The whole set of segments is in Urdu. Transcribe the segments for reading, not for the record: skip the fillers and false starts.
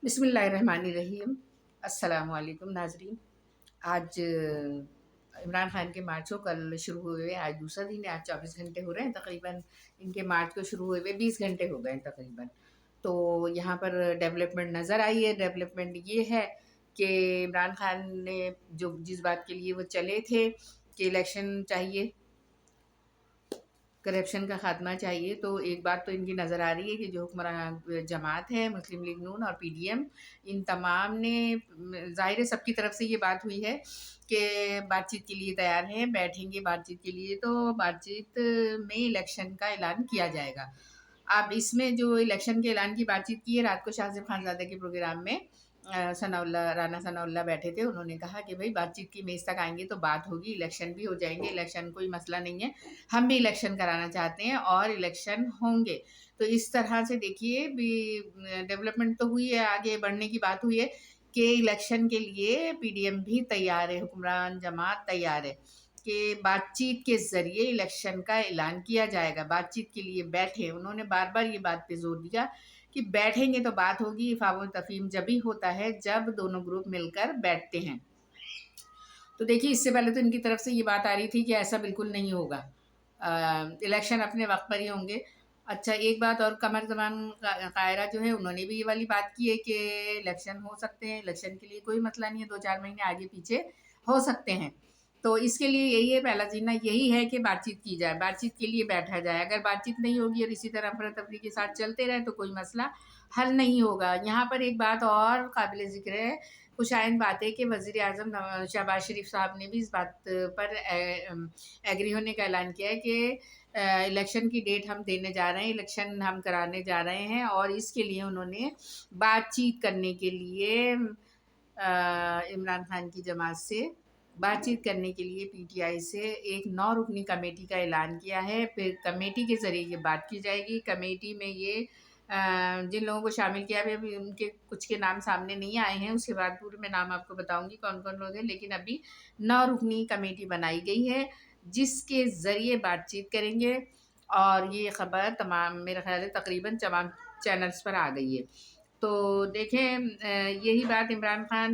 بسم اللہ الرحمن الرحیم۔ السلام علیکم ناظرین۔ آج عمران خان کے مارچ کو کل شروع ہوئے، آج دوسرا دن ہے، آج 24 گھنٹے ہو رہے ہیں تقریباً ان کے مارچ کو شروع ہوئے 20 گھنٹے ہو گئے ہیں تقریباً۔ تو یہاں پر ڈیولپمنٹ نظر آئی ہے۔ ڈیولپمنٹ یہ ہے کہ عمران خان نے جس بات کے لیے وہ چلے تھے کہ الیکشن چاہیے، کرپشن کا خاتمہ چاہیے، تو ایک بات تو ان کی نظر آ رہی ہے کہ جو حکمران جماعت ہے مسلم لیگ نون اور پی ڈی ایم، ان تمام نے ظاہر ہے سب کی طرف سے یہ بات ہوئی ہے کہ بات چیت کے لیے تیار ہیں، بیٹھیں گے بات چیت کے لیے، تو بات چیت میں الیکشن کا اعلان کیا جائے گا۔ اب اس میں جو الیکشن کے اعلان کی بات چیت کی ہے، رات کو شاہ زیب خانزادہ کے پروگرام میں رانا ثناء اللہ بیٹھے تھے، انہوں نے کہا کہ بھائی بات چیت کی میز تک آئیں گے تو بات ہوگی، الیکشن بھی ہو جائیں گے، الیکشن کوئی مسئلہ نہیں ہے، ہم بھی الیکشن کرانا چاہتے ہیں اور الیکشن ہوں گے۔ تو اس طرح سے دیکھیے بھی ڈیولپمنٹ تو ہوئی ہے، آگے بڑھنے کی بات ہوئی ہے کہ الیکشن کے لیے پی ڈی ایم بھی تیار ہے، حکمران جماعت تیار ہے کہ بات چیت کے ذریعے الیکشن کا اعلان کیا جائے گا، بات چیت کے لیے بیٹھے۔ انہوں نے بار بار یہ بات پہ زور دیا کہ بیٹھیں گے تو بات ہوگی، افہام و تفہیم جبھی ہوتا ہے جب دونوں گروپ مل کر بیٹھتے ہیں۔ تو دیکھیے اس سے پہلے تو ان کی طرف سے یہ بات آ رہی تھی کہ ایسا بالکل نہیں ہوگا، الیکشن اپنے وقت پر ہی ہوں گے۔ اچھا ایک بات اور، قمر زمان قاہرہ جو ہے انہوں نے بھی یہ والی بات کی ہے کہ الیکشن ہو سکتے ہیں، الیکشن کے لیے کوئی مسئلہ نہیں ہے، 2-4 مہینے آگے پیچھے ہو سکتے ہیں۔ تو اس کے لیے یہی ہے، پہلا چیزنا یہی ہے کہ بات چیت کی جائے، بات چیت کے لیے بیٹھا جائے۔ اگر بات چیت نہیں ہوگی اور اسی طرح افراتفری کے ساتھ چلتے رہے تو کوئی مسئلہ حل نہیں ہوگا۔ یہاں پر ایک بات اور قابل ذکر ہے، خوشائند بات ہے کہ وزیر اعظم شہباز شریف صاحب نے بھی اس بات پر ایگری ہونے کا اعلان کیا ہے کہ الیکشن کی ڈیٹ ہم دینے جا رہے ہیں، الیکشن ہم کرانے جا رہے ہیں، اور اس کے لیے انہوں نے بات چیت کرنے کے لیے عمران خان کی جماعت سے بات چیت کرنے کے لیے پی ٹی آئی سے ایک 9 رکنی کمیٹی کا اعلان کیا ہے۔ پھر کمیٹی کے ذریعے یہ بات کی جائے گی۔ کمیٹی میں یہ جن لوگوں کو شامل کیا ہے، ابھی ان کے کچھ کے نام سامنے نہیں آئے ہیں، اس کے بعد پورے میں نام آپ کو بتاؤں گی کون کون لوگ ہیں، لیکن ابھی 9 رکنی کمیٹی بنائی گئی ہے جس کے ذریعے بات چیت کریں گے، اور یہ خبر تمام میرا خیال ہے تقریباً تمام چینلز پر آ گئی ہے۔ تو دیکھیں یہی بات عمران خان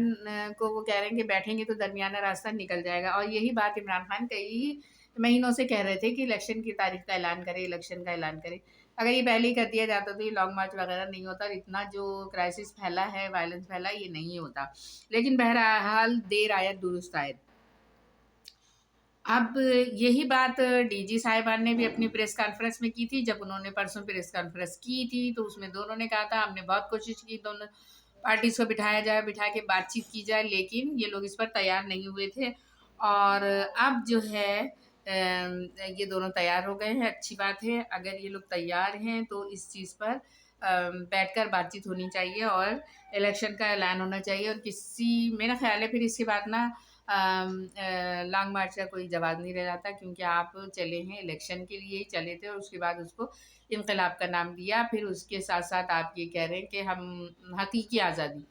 کو وہ کہہ رہے ہیں کہ بیٹھیں گے تو درمیانہ راستہ نکل جائے گا، اور یہی بات عمران خان کئی مہینوں سے کہہ رہے تھے کہ الیکشن کی تاریخ کا اعلان کرے، الیکشن کا اعلان کرے۔ اگر یہ پہلے ہی کر دیا جاتا تو یہ لانگ مارچ وغیرہ نہیں ہوتا، اور اتنا جو کرائسس پھیلا ہے، وائلنس پھیلا، یہ نہیں ہوتا۔ لیکن بہرحال دیر آیت درست آیت۔ اب یہی بات ڈی جی صاحبان نے بھی اپنی پریس کانفرنس میں کی تھی، جب انہوں نے پرسوں پریس کانفرنس کی تھی تو اس میں دونوں نے کہا تھا ہم نے بہت کوشش کی دونوں پارٹیز کو بٹھایا جائے، بٹھا کے بات چیت کی جائے، لیکن یہ لوگ اس پر تیار نہیں ہوئے تھے، اور اب جو ہے یہ دونوں تیار ہو گئے ہیں۔ اچھی بات ہے، اگر یہ لوگ تیار ہیں تو اس چیز پر بیٹھ کر بات چیت ہونی چاہیے اور الیکشن کا اعلان ہونا چاہیے، اور میرا خیال ہے پھر اس کے بعد نا لانگ مارچ کا کوئی جواز نہیں رہ جاتا، کیونکہ آپ چلے ہیں الیکشن کے لیے ہی چلے تھے، اور اس کے بعد اس کو انقلاب کا نام دیا، پھر اس کے ساتھ ساتھ آپ یہ کہہ رہے ہیں کہ ہم حقیقی آزادی۔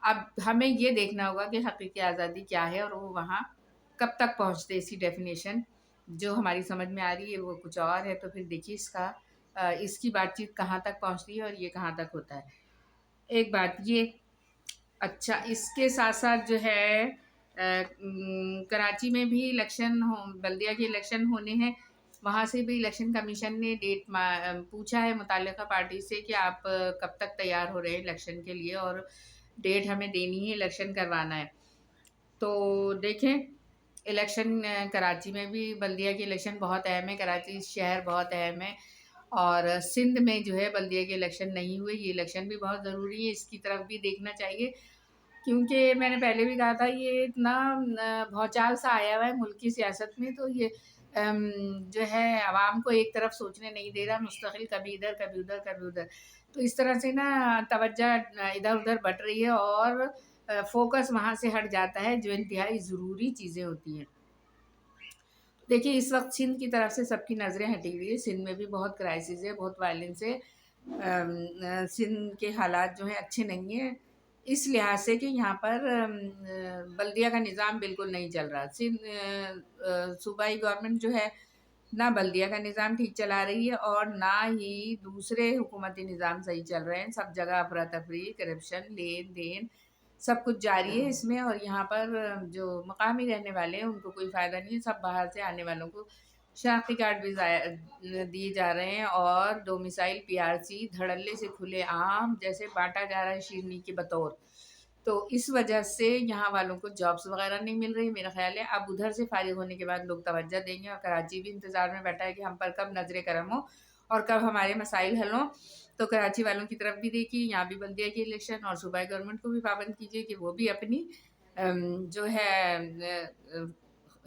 اب ہمیں یہ دیکھنا ہوگا کہ حقیقی آزادی کیا ہے، اور وہ وہاں کب تک پہنچتے، اسی ڈیفینیشن جو ہماری سمجھ میں آ رہی ہے وہ کچھ اور ہے، تو پھر دیکھیے اس کی بات چیت کہاں تک پہنچتی ہے اور یہ کہاں تک ہوتا ہے۔ ایک بات یہ، اچھا اس کے ساتھ ساتھ جو ہے کراچی میں بھی الیکشن بلدیہ کے الیکشن ہونے ہیں، وہاں سے بھی الیکشن کمیشن نے ڈیٹ پوچھا ہے متعلقہ پارٹی سے کہ آپ کب تک تیار ہو رہے ہیں الیکشن کے لیے، اور ڈیٹ ہمیں دینی ہے، الیکشن کروانا ہے۔ تو دیکھیں الیکشن کراچی میں بھی بلدیہ کے الیکشن بہت اہم ہے، کراچی شہر بہت اہم ہے، اور سندھ میں جو ہے بلدیہ کے الیکشن نہیں ہوئے، یہ الیکشن بھی بہت ضروری ہے، اس کی طرف بھی دیکھنا چاہیے، کیونکہ میں نے پہلے بھی کہا تھا یہ اتنا بھونچال سا آیا ہوا ہے ملک کی سیاست میں، تو یہ جو ہے عوام کو ایک طرف سوچنے نہیں دے رہا، مستقل کبھی ادھر کبھی ادھر کبھی ادھر، تو اس طرح سے نا توجہ ادھر ادھر بٹ رہی ہے، اور فوکس وہاں سے ہٹ جاتا ہے جو انتہائی ضروری چیزیں ہوتی ہیں۔ دیکھیے اس وقت سندھ کی طرف سے سب کی نظریں ہٹی ہوئی ہے، سندھ میں بھی بہت کرائسس ہے، بہت وائلنس ہے، سندھ کے حالات جو ہیں اچھے نہیں ہیں، اس لحاظ سے کہ یہاں پر بلدیہ کا نظام بالکل نہیں چل رہا۔ سندھ صوبائی گورنمنٹ جو ہے نہ بلدیہ کا نظام ٹھیک چلا رہی ہے اور نہ ہی دوسرے حکومتی نظام صحیح چل رہے ہیں. سب جگہ افراتفری، کرپشن، لین دین سب کچھ جاری ہے اس میں. اور یہاں پر جو مقامی رہنے والے ہیں ان کو کوئی فائدہ نہیں ہے. سب باہر سے آنے والوں کو شناختی کارڈ بھی دیے جا رہے ہیں اور ڈومیسائل PRC دھڑلے سے کھلے عام جیسے بانٹا جا رہا ہے شیرنی کے بطور. تو اس وجہ سے یہاں والوں کو جابس وغیرہ نہیں مل رہی. میرا خیال ہے اب ادھر سے فارغ ہونے کے بعد لوگ توجہ دیں گے. اور کراچی بھی انتظار میں بیٹھا ہے کہ ہم پر کب نظر کرم ہو اور کب ہمارے مسائل حل ہوں. تو کراچی والوں کی طرف بھی دیکھیے، یہاں بھی بلدیہ کی الیکشن اور صوبائی گورنمنٹ کو بھی پابند کیجیے کہ وہ بھی اپنی جو ہے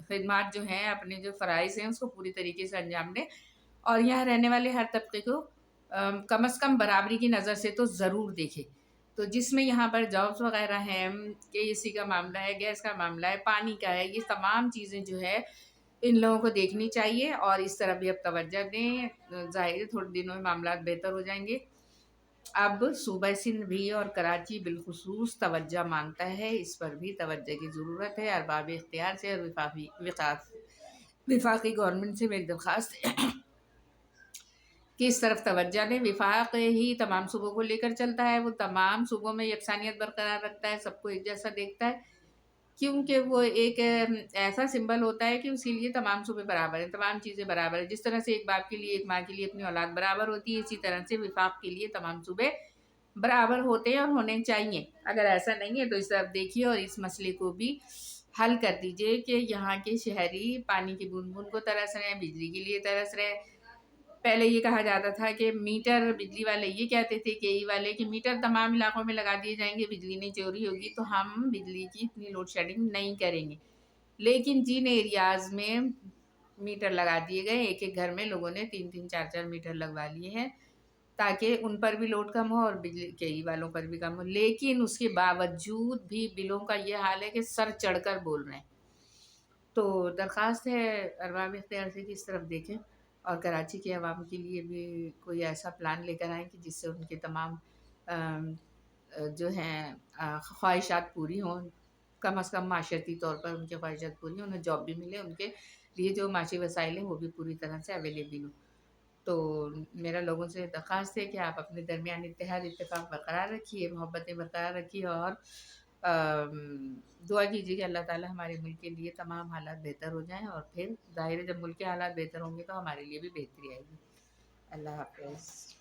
خدمات جو ہیں، اپنے جو فرائض ہیں اس کو پوری طریقے سے انجام دیں. اور یہاں رہنے والے ہر طبقے کو کم از کم برابری کی نظر سے تو ضرور دیکھے. تو جس میں یہاں پر جابس وغیرہ ہیں، KEC کا معاملہ ہے، گیس کا معاملہ ہے، پانی کا ہے، یہ تمام چیزیں جو ہے ان لوگوں کو دیکھنی چاہیے اور اس طرح بھی اب توجہ دیں. ظاہر ہے تھوڑے دنوں میں معاملات بہتر ہو جائیں گے. اب صوبہ سندھ بھی اور کراچی بالخصوص توجہ مانگتا ہے، اس پر بھی توجہ کی ضرورت ہے. ارباب اختیار سے اور وفاقی گورنمنٹ سے میری درخواست ہے کہ اس طرف توجہ دیں. وفاق ہی تمام صوبوں کو لے کر چلتا ہے، وہ تمام صوبوں میں یکسانیت برقرار رکھتا ہے، سب کو ایک جیسا دیکھتا ہے، کیونکہ وہ ایک ایسا سمبل ہوتا ہے کہ اسی لیے تمام صوبے برابر ہیں، تمام چیزیں برابر ہیں. جس طرح سے ایک باپ کے لیے، ایک ماں کے لیے اپنی اولاد برابر ہوتی ہے، اسی طرح سے وفاق کے لیے تمام صوبے برابر ہوتے ہیں اور ہونے چاہیے. اگر ایسا نہیں ہے تو اس طرف دیکھیے اور اس مسئلے کو بھی حل کر دیجئے کہ یہاں کے شہری پانی کی بوند بوند کو ترس رہے ہیں، بجلی کے لیے ترس رہے ہیں. پہلے یہ کہا جاتا تھا کہ میٹر، بجلی والے یہ کہتے تھے KE والے کہ میٹر تمام علاقوں میں لگا دیے جائیں گے، بجلی نہیں چوری ہوگی تو ہم بجلی کی اتنی لوڈ شیڈنگ نہیں کریں گے. لیکن جن ایریاز میں میٹر لگا دیے گئے، ایک ایک گھر میں لوگوں نے 3 4 4 میٹر لگوا لیے ہیں تاکہ ان پر بھی لوڈ کم ہو اور بجلی KE والوں پر بھی کم ہو. لیکن اس کے باوجود بھی بلوں کا یہ حال ہے کہ سر چڑھ کر بول رہے ہیں. تو درخواست ہے ارباب اختیار سے کہ اس طرف دیکھیں اور کراچی کے عوام کے لیے بھی کوئی ایسا پلان لے کر آئیں کہ جس سے ان کے تمام جو ہیں خواہشات پوری ہوں. کم از کم معاشرتی طور پر ان کی خواہشات پوری ہوں، انہیں جاب بھی ملے، ان کے لیے جو معاشی وسائل ہیں وہ بھی پوری طرح سے اویلیبل ہوں. تو میرا لوگوں سے درخواست ہے کہ آپ اپنے درمیان اتحاد اتفاق برقرار رکھیے، محبتیں برقرار رکھیے اور دعا کیجیے کہ اللہ تعالیٰ ہمارے ملک کے لیے تمام حالات بہتر ہو جائیں. اور پھر ظاہر ہے جب ملک کے حالات بہتر ہوں گے تو ہمارے لیے بھی بہتری آئے گی. اللہ حافظ.